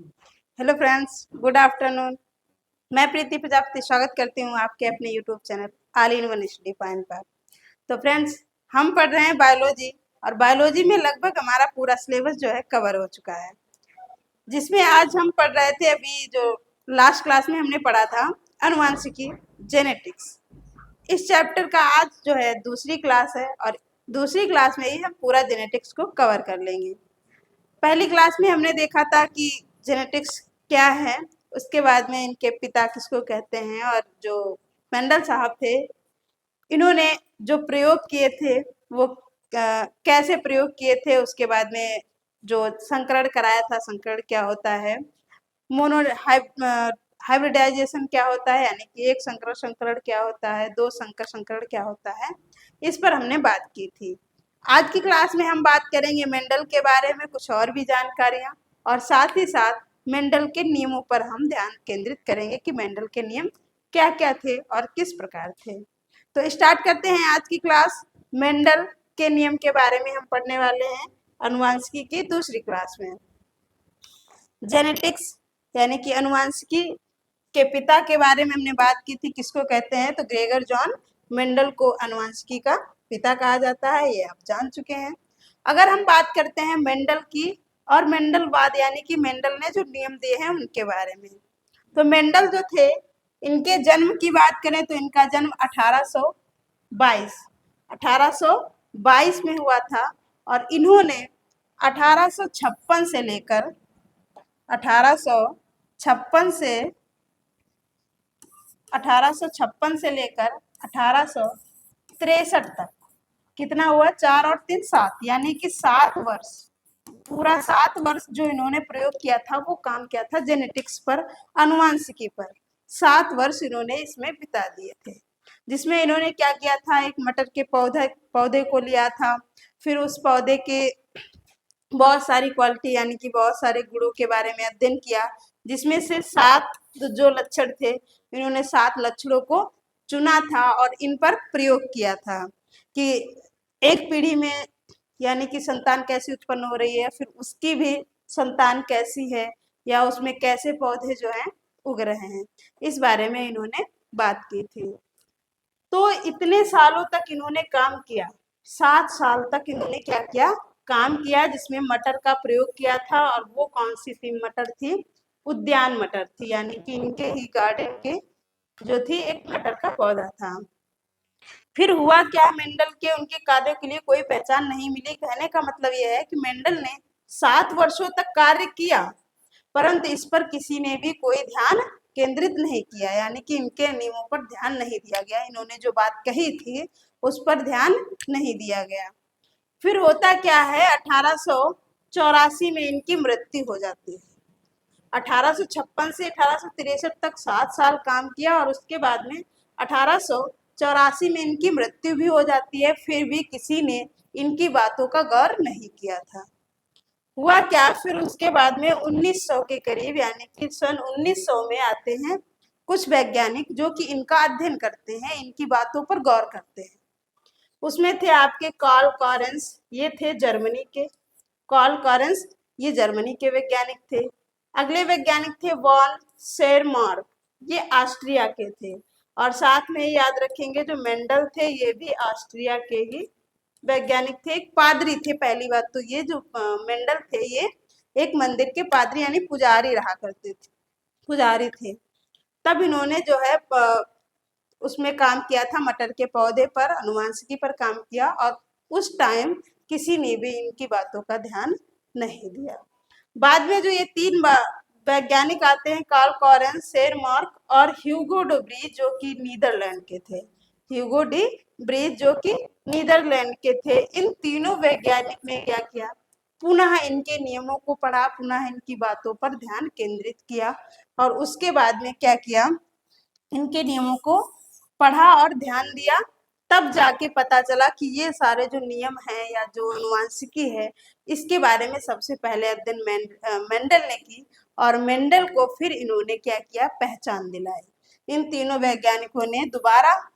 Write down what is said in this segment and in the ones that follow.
Hello friends, good afternoon. मैं प्रीति प्रजापति स्वागत करती हूँ आपके अपने YouTube channel all in one study point पर। तो फ्रेंड्स, हम पढ़ रहे हैं बायोलॉजी और बायोलॉजी में लगभग हमारा पूरा सिलेबस जो है कवर हो चुका है, जिसमें आज हम पढ़ रहे थे अभी जो लास्ट क्लास में हमने पढ़ा था आनुवांशिकी जेनेटिक्स। इस चैप्टर का आज जो है दूसरी क्लास है और दूसरी क्लास में ही हम पूरा जेनेटिक्स को कवर कर लेंगे। पहली क्लास में हमने देखा था कि जेनेटिक्स क्या है, उसके बाद में इनके पिता किसको कहते हैं और जो मेंडल साहब थे इन्होंने जो प्रयोग किए थे वो कैसे प्रयोग किए थे, उसके बाद में जो संकरण कराया था, संकरण क्या होता है, मोनो हाइब्रिडाइजेशन क्या होता है, यानी कि एक संकरण संकरण क्या होता है, दो संकर संकरण क्या होता है, इस पर हमने बात की थी। आज की क्लास में हम बात करेंगे मेंडल के बारे में कुछ और भी जानकारियां, और साथ ही साथ मेंडल के नियमों पर हम ध्यान केंद्रित करेंगे कि मेंडल के नियम क्या क्या थे और किस प्रकार थे। तो स्टार्ट करते हैं आज की क्लास। मेंडल के नियम के बारे में हम पढ़ने वाले हैं अनुवांशिकी की दूसरी क्लास में। जेनेटिक्स यानी कि अनुवांशिकी के पिता के बारे में हमने बात की थी, किसको कहते हैं, तो ग्रेगर जॉन मेंडल को अनुवांशिकी का पिता कहा जाता है, ये आप जान चुके हैं। अगर हम बात करते हैं मेंडल की और मेंडलवाद यानी कि मेंडल ने जो नियम दिए हैं उनके बारे में, तो मेंडल जो थे इनके जन्म की बात करें तो इनका जन्म 1822 में हुआ था और इन्होंने 1856 से लेकर 1856 से 1856 से लेकर 1863 तक कितना हुआ, 4 और 3 7, यानी कि 7 वर्ष, पूरा 7 वर्ष जो इन्होंने प्रयोग किया था वो काम किया था जेनेटिक्स पर, अनुवांशिकी पर। 7 वर्ष इन्होंने इसमें बिता दिए थे, जिसमें इन्होंने क्या किया था, एक मटर के पौधे को लिया था, फिर उस पौधे के बहुत सारी क्वालिटी यानी कि बहुत सारे गुणों के बारे में अध्ययन किया, जिसमें से 7 जो लक्षण थे इन्होंने 7 लक्षणों को चुना था और इन पर प्रयोग किया था कि एक पीढ़ी में यानी कि संतान कैसी उत्पन्न हो रही है, फिर उसकी भी संतान कैसी है या उसमें कैसे पौधे जो हैं उग रहे हैं, इस बारे में इन्होंने बात की थी। तो इतने सालों तक इन्होंने काम किया, 7 साल तक इन्होंने क्या किया, काम किया, जिसमें मटर का प्रयोग किया था। और वो कौन सी थी मटर थी, उद्यान मटर थी, यानी कि इनके ही गार्डन के जो थी एक मटर का पौधा था। फिर हुआ क्या, मेंडल के उनके कार्यों के लिए कोई पहचान नहीं मिली। कहने का मतलब यह है कि मेंडल ने 7 वर्षों तक कार्य किया परंतु इस पर किसी ने भी कोई ध्यान केंद्रित नहीं किया, यानी कि इनके नियमों पर ध्यान नहीं दिया गया, इन्होंने जो बात कही थी उस पर ध्यान नहीं दिया गया। फिर होता क्या है, 1884 में इनकी मृत्यु हो जाती है। 1856 से 1863 तक 7 साल काम किया और उसके बाद में 1884 में इनकी मृत्यु भी हो जाती है, फिर भी किसी ने इनकी बातों का गौर नहीं किया था। हुआ क्या, फिर उसके बाद में 1900 के करीब यानी कि सन 1900 में आते हैं कुछ वैज्ञानिक जो कि इनका अध्ययन करते हैं, इनकी बातों पर गौर करते हैं। उसमें थे आपके कार्ल कॉरेंस, ये थे जर्मनी के, कार्ल कॉरेंस ये जर्मनी के वैज्ञानिक थे। अगले वैज्ञानिक थे वॉन शेरमार्क, ये ऑस्ट्रिया के थे। और साथ में याद रखेंगे जो मेंडल थे ये भी ऑस्ट्रिया के ही वैज्ञानिक थे, एक पादरी थे। पहली बात तो ये जो मेंडल थे ये एक मंदिर के पादरी यानी पुजारी रहा करते थे, पुजारी थे। तब इन्होंने जो है उसमें काम किया था, मटर के पौधे पर, अनुवांशिकी पर काम किया और उस टाइम किसी ने भी इनकी बातों का ध्यान नहीं दिया। बाद में जो ये 3 वैज्ञानिक आते हैं, कार्ल कॉरेंस, शेरमार्क और ह्यूगो डी ब्रीज जो कि नीदरलैंड के थे, ह्यूगो डी ब्रीज जो कि नीदरलैंड के थे। इन तीनों वैज्ञानिक ने क्या किया, पुनः इनके नियमों को पढ़ा, पुनः इनकी बातों पर ध्यान केंद्रित किया और उसके बाद में क्या किया, इनके नियमों को पढ़ा और ध्यान दिया। तब जाके पता चला कि ये सारे जो नियम हैं या जो अनुवांशिकी है इसके बारे में सबसे पहले अध्ययन मेंडल ने की और मेंडल को फिर इन्होंने क्या किया, पहचान दिलाई। इन तीनों वैज्ञानिकों ने दोबारा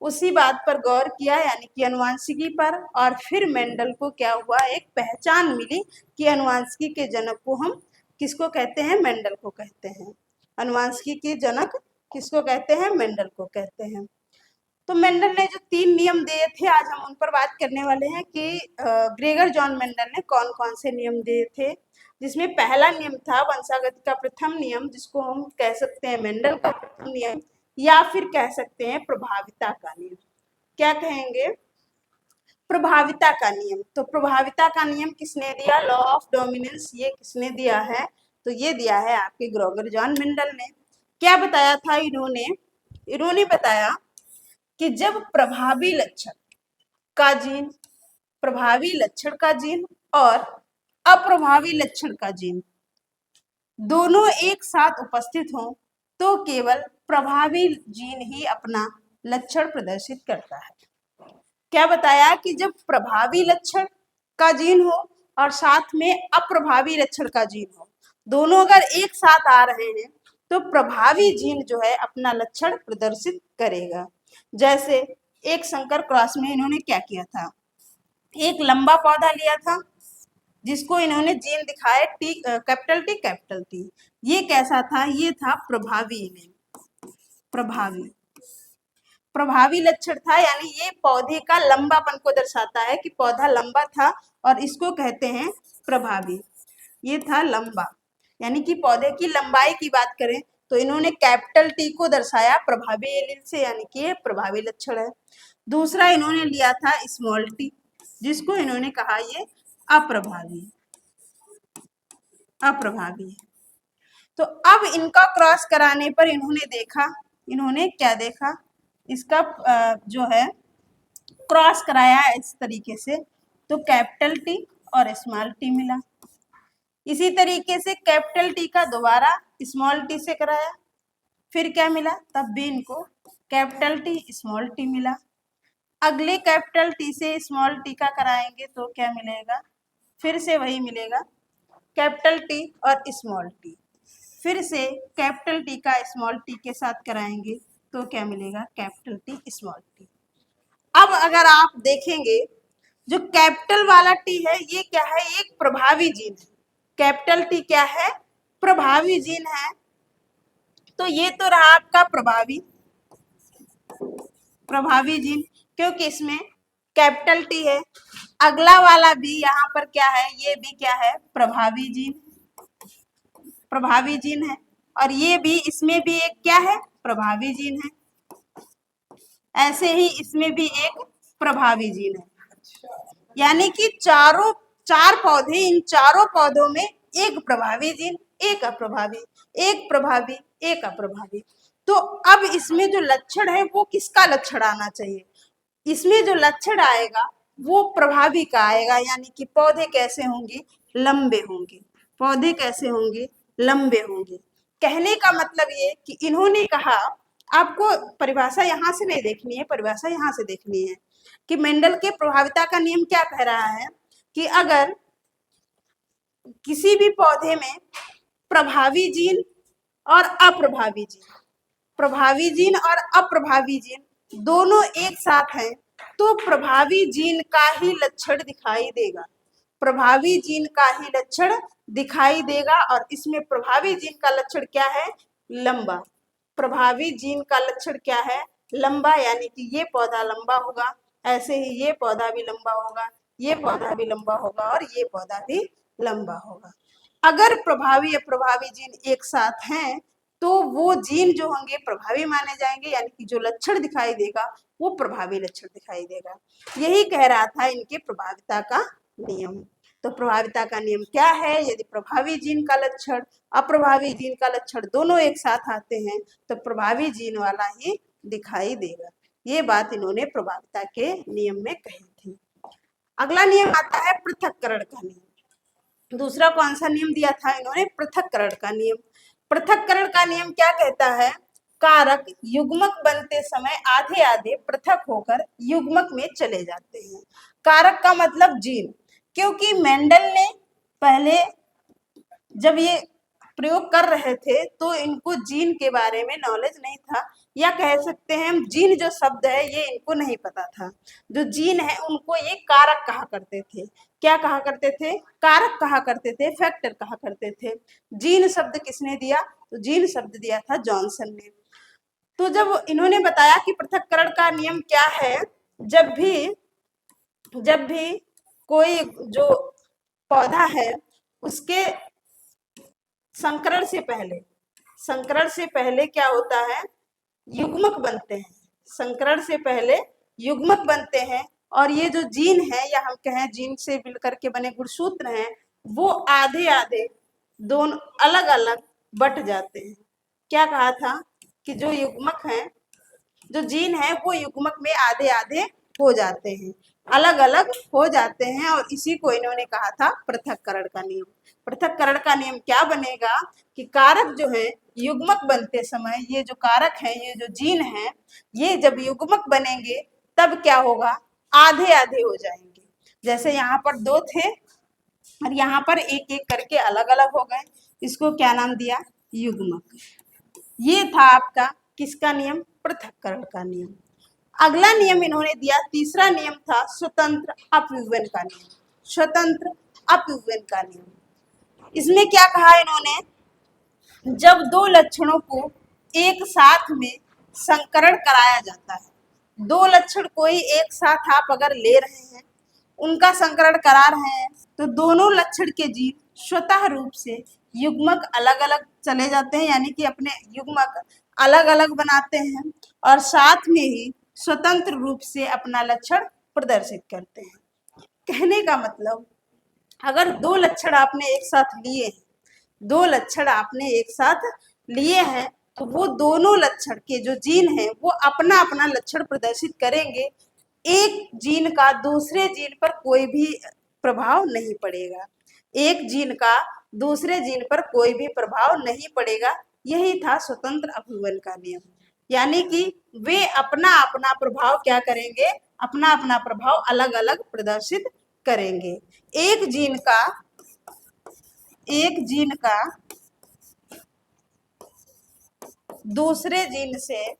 उसी बात पर गौर किया यानी कि अनुवांशिकी पर, और फिर मेंडल को क्या हुआ, एक पहचान मिली कि अनुवांशिकी के जनक को हम किसको कहते हैं? मेंडल को कहते हैं। अनुवांशिकी के जनक किसको कहते हैं? मेंडल को कहते हैं। तो मेंडल ने जो 3 नियम दिए थे, आज हम उन पर बात करने वाले हैं कि ग्रेगर जॉन मेंडल ने कौन कौन से नियम दिए थे। जिसमें पहला नियम था वंशागति का प्रथम नियम, जिसको हम कह सकते हैं मेंडल का प्रथम नियम, या फिर कह सकते हैं प्रभाविता का नियम। क्या कहेंगे? प्रभाविता का नियम। तो प्रभाविता का नियम किसने दिया? लॉ ऑफ डोमिनेंस, ये किसने दिया है? तो ये दिया है आपके ग्रेगर जॉन मेंडल ने। क्या बताया था इन्होंने बताया कि जब प्रभावी लक्षण का जीन, प्रभावी लक्षण का जीन और अप्रभावी लक्षण का जीन दोनों एक साथ उपस्थित हों तो केवल प्रभावी जीन ही अपना लक्षण प्रदर्शित करता है। क्या बताया कि जब प्रभावी लक्षण का जीन हो और साथ में अप्रभावी लक्षण का जीन हो, दोनों अगर एक साथ आ रहे हैं तो प्रभावी जीन जो है अपना लक्षण प्रदर्शित करेगा। जैसे एक संकर क्रॉस में इन्होंने क्या किया था? एक लंबा पौधा लिया था जिसको इन्होंने जीन दिखाए टी, कैपिटल टी। ये कैसा था? ये था प्रभावी प्रभावी लक्षण था, यानी ये पौधे का लंबापन को दर्शाता है कि पौधा लंबा था और इसको कहते हैं प्रभावी। ये था लंबा, यानी कि पौधे की लंबाई की बात करें तो इन्होंने कैपिटल टी को दर्शाया प्रभावी एलील से, यानी कि ये प्रभावी लक्षण है। दूसरा इन्होंने लिया था स्मॉल टी, जिसको इन्होंने कहा ये अप्रभावी है। तो अब इनका क्रॉस कराने पर इन्होंने क्या देखा? इसका जो है क्रॉस कराया इस तरीके से, तो कैपिटल टी और स्मॉल टी मिला। इसी तरीके से कैपिटल टी का दोबारा स्मॉल टी से कराया, फिर क्या मिला? तब भी इनको कैपिटल टी स्मॉल टी मिला। अगले कैपिटल टी से स्मॉल टी का कराएंगे तो क्या मिलेगा? फिर से वही मिलेगा, कैपिटल टी और स्मॉल टी। फिर से कैपिटल टी का स्मॉल टी के साथ कराएंगे तो क्या मिलेगा? Capital T small T. अब अगर आप देखेंगे जो कैपिटल वाला टी है ये क्या है? एक प्रभावी जीन है। कैपिटल टी क्या है? प्रभावी जीन है। तो ये तो रहा आपका प्रभावी जीन, क्योंकि इसमें कैपिटल टी है। अगला वाला भी यहाँ पर क्या है? ये भी क्या है? प्रभावी जीन है। और ये भी, इसमें भी एक क्या है? प्रभावी जीन है। ऐसे ही इसमें भी एक प्रभावी जीन है, यानी कि चार पौधे, इन चारों पौधों में एक प्रभावी जीन, एक अप्रभावी, एक प्रभावी, एक अप्रभावी। तो अब इसमें जो लक्षण है वो किसका लक्षण आना चाहिए? इसमें जो लक्षण आएगा वो प्रभावी का आएगा, यानी कि पौधे कैसे होंगे? लंबे होंगे। पौधे कैसे होंगे? लंबे होंगे। कहने का मतलब ये कि इन्होंने कहा, आपको परिभाषा यहाँ से नहीं देखनी है, परिभाषा यहाँ से देखनी है कि मेंडल के प्रभाविता का नियम क्या कह रहा है कि अगर किसी भी पौधे में प्रभावी जीन और अप्रभावी जीन दोनों एक साथ हैं तो प्रभावी जीन का ही लक्षण दिखाई देगा। प्रभावी जीन का ही लक्षण दिखाई देगा। और इसमें प्रभावी जीन का लक्षण क्या है? लंबा। प्रभावी जीन का लक्षण क्या है? लंबा, यानी कि ये पौधा लंबा होगा, ऐसे ही ये पौधा भी लंबा होगा, ये पौधा भी लंबा होगा और ये पौधा भी लंबा होगा। अगर प्रभावी अप्रभावी जीन एक साथ हैं तो वो जीन जो होंगे प्रभावी माने जाएंगे, यानी कि जो लक्षण दिखाई देगा वो प्रभावी लक्षण दिखाई देगा। यही कह रहा था इनके प्रभाविता का नियम। तो प्रभाविता का नियम क्या है? यदि प्रभावी जीन का लक्षण अप्रभावी जीन का लक्षण दोनों एक साथ आते हैं तो प्रभावी जीन वाला ही दिखाई देगा। ये बात इन्होंने प्रभाविता के नियम में कही थी। अगला नियम आता है पृथक्करण का नियम। दूसरा कौन सा नियम दिया था इन्होंने? पृथक्करण का नियम। पृथक्करण का नियम क्या कहता है? कारक युग्मक बनते समय आधे आधे पृथक होकर युग्मक में चले जाते हैं। कारक का मतलब जीन, क्योंकि मेंडल ने पहले जब ये प्रयोग कर रहे थे तो इनको जीन के बारे में नॉलेज नहीं था, या कह सकते हैं हम जीन जो शब्द है ये इनको नहीं पता था। जो जीन है उनको ये कारक कहा करते थे। क्या कहा करते थे? कारक कहा करते थे, फैक्टर कहा करते थे। जीन शब्द किसने दिया? तो जीन शब्द दिया था जॉनसन ने। तो जब इन्होंने बताया कि पृथक्करण का नियम क्या है, जब भी कोई जो पौधा है उसके संकरण से पहले क्या होता है? युग्मक बनते हैं। संकरण से पहले युग्मक बनते हैं और ये जो जीन है या हम कहें जीन से मिलकर के बने गुणसूत्र हैं वो आधे आधे दोनों अलग अलग बट जाते हैं। क्या कहा था कि जो युग्मक है, जो जीन है वो युग्मक में आधे आधे हो जाते हैं, अलग अलग हो जाते हैं और इसी को इन्होंने कहा था पृथक्करण का नियम। पृथक्करण का नियम क्या बनेगा कि कारक जो है युग्मक बनते समय, ये जो कारक है, ये जो जीन है, ये जब युग्मक बनेंगे तब क्या होगा? आधे आधे हो जाएंगे। जैसे यहाँ पर दो थे और यहाँ पर एक एक करके अलग अलग हो गए, इसको क्या नाम दिया? युग्मक। ये था आपका किसका नियम? पृथक्करण का नियम। अगला नियम इन्होंने दिया, तीसरा नियम था स्वतंत्र अपयुग्मन का नियम। स्वतंत्र अपयुग्मन का नियम, इसमें क्या कहा इन्होंने? जब दो लक्षणों को एक साथ में संकरण कराया जाता है, दो लक्षण कोई एक साथ आप अगर ले रहे हैं, उनका संकरण करा रहे हैं, तो दोनों लक्षण के जीव स्वतः रूप से युग्मक अलग अलग चले जाते हैं, यानी कि अपने युग्मक अलग अलग बनाते हैं और साथ में ही स्वतंत्र रूप से अपना लक्षण प्रदर्शित करते हैं। कहने का मतलब, अगर दो लक्षण आपने एक साथ लिए, दो लक्षण आपने एक साथ लिए हैं, तो वो दोनों लक्षण के जो जीन है वो अपना अपना लक्षण प्रदर्शित करेंगे। एक जीन का दूसरे जीन पर कोई भी प्रभाव नहीं पड़ेगा। एक जीन का दूसरे जीन पर कोई भी प्रभाव नहीं पड़ेगा। यही था स्वतंत्र अपयुग्मन का नियम, यानी कि वे अपना अपना प्रभाव क्या करेंगे? अपना अपना प्रभाव अलग अलग प्रदर्शित करेंगे। एक जीन का दूसरे जीन से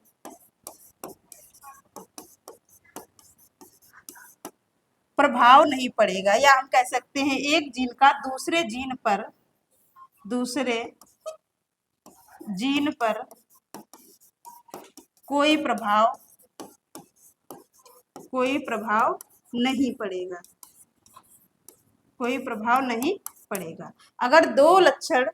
प्रभाव नहीं पड़ेगा, या हम कह सकते हैं एक जीन का दूसरे जीन पर कोई प्रभाव नहीं पड़ेगा, कोई प्रभाव नहीं पड़ेगा। अगर दो लक्षण